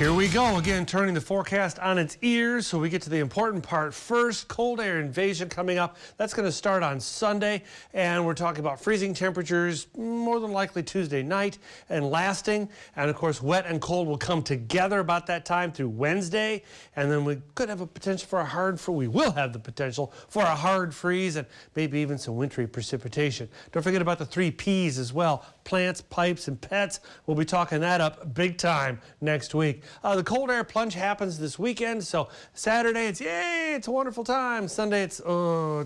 Here we go again, turning the forecast on its ears. So we get to the important part first. Cold air invasion coming up. That's going to start on Sunday, and we're talking about freezing temperatures more than likely Tuesday night and lasting. And of course, wet and cold will come together about that time through Wednesday, and then we could have a potential for a hard freeze. We will have the potential for a hard freeze and maybe even some wintry precipitation. Don't forget about the 3 Ps as well: plants, pipes, and pets. We'll be talking that up big time next week. The cold air plunge happens this weekend, so Saturday it's yay, it's a wonderful time. Sunday it's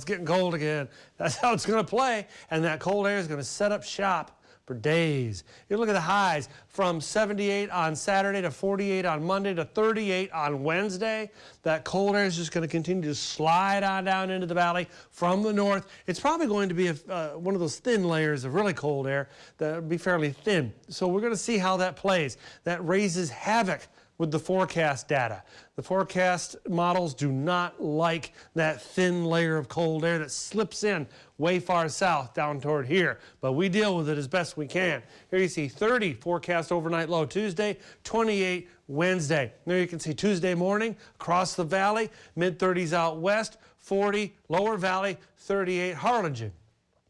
getting cold again. That's how it's going to play, and that cold air is going to set up shop for days. You look at the highs from 78 on Saturday to 48 on Monday to 38 on Wednesday. That cold air is just going to continue to slide on down into the valley from the north. It's probably going to be one of those thin layers of really cold air that will be fairly thin. So we're going to see how that plays. That raises havoc with the forecast data. The forecast models do not like that thin layer of cold air that slips in way far south down toward here, but we deal with it as best we can. Here you see 30 forecast overnight low Tuesday, 28 Wednesday. There you can see Tuesday morning across the valley, mid-30s out west, 40 lower valley, 38 Harlingen.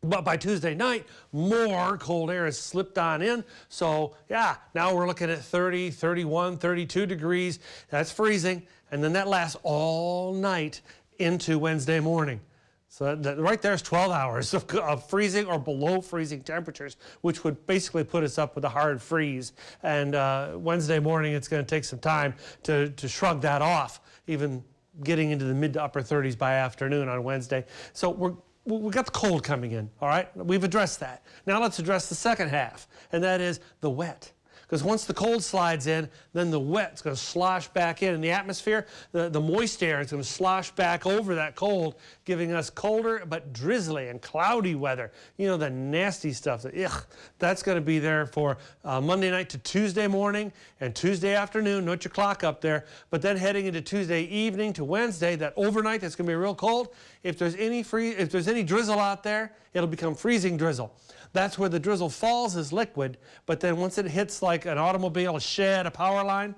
But by Tuesday night, more cold air has slipped on in. So, yeah, now we're looking at 30, 31, 32 degrees. That's freezing. And then that lasts all night into Wednesday morning. So that right there is 12 hours of freezing or below freezing temperatures, which would basically put us up with a hard freeze. And Wednesday morning, it's going to take some time to shrug that off, even getting into the mid to upper 30s by afternoon on Wednesday. So we've got the cold coming in, all right? We've addressed that. Now let's address the second half, and that is the wet. Because once the cold slides in, then the wet's going to slosh back in the atmosphere. The moist air is going to slosh back over that cold, giving us colder but drizzly and cloudy weather. You know, the nasty stuff. That's going to be there for Monday night to Tuesday morning and Tuesday afternoon. Note your clock up there. But then heading into Tuesday evening to Wednesday, that overnight that's going to be real cold. If there's any drizzle out there, it'll become freezing drizzle. That's where the drizzle falls as liquid, but then once it hits like an automobile, a shed, a power line,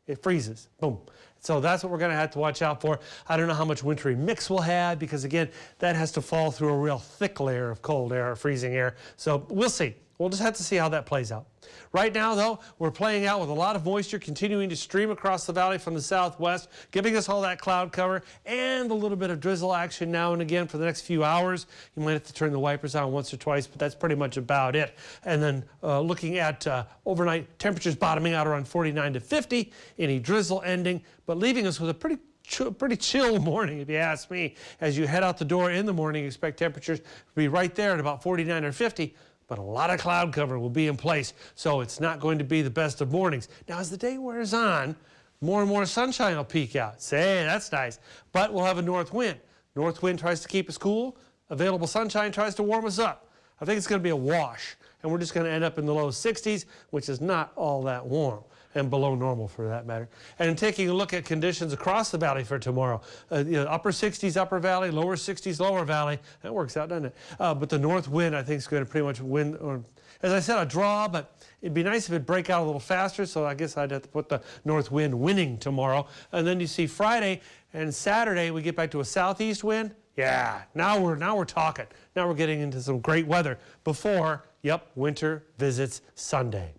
it freezes. Boom. So that's what we're going to have to watch out for. I don't know how much wintry mix we'll have because, again, that has to fall through a real thick layer of cold air or freezing air. So we'll see. We'll just have to see how that plays out. Right now, though, we're playing out with a lot of moisture continuing to stream across the valley from the southwest, giving us all that cloud cover and a little bit of drizzle action now and again for the next few hours. You might have to turn the wipers on once or twice, but that's pretty much about it. And then looking at overnight temperatures bottoming out around 49 to 50, any drizzle ending, but leaving us with a pretty chill morning, if you ask me. As you head out the door in the morning, expect temperatures to be right there at about 49 or 50. But a lot of cloud cover will be in place, so it's not going to be the best of mornings. Now, as the day wears on, more and more sunshine will peek out. Say, that's nice. But we'll have a north wind. North wind tries to keep us cool. Available sunshine tries to warm us up. I think it's going to be a wash, and we're just going to end up in the low 60s, which is not all that warm, and below normal for that matter. And taking a look at conditions across the valley for tomorrow, upper 60s upper valley, lower 60s lower valley. That works out, doesn't it? But the north wind, I think, is going to pretty much win, or as I said, a draw, but it'd be nice if it'd break out a little faster, so I guess I'd have to put the north wind winning tomorrow. And then you see Friday and Saturday, we get back to a southeast wind. Yeah, now we're talking. Now we're getting into some great weather before, yep, winter visits Sunday.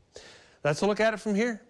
That's a look at it from here.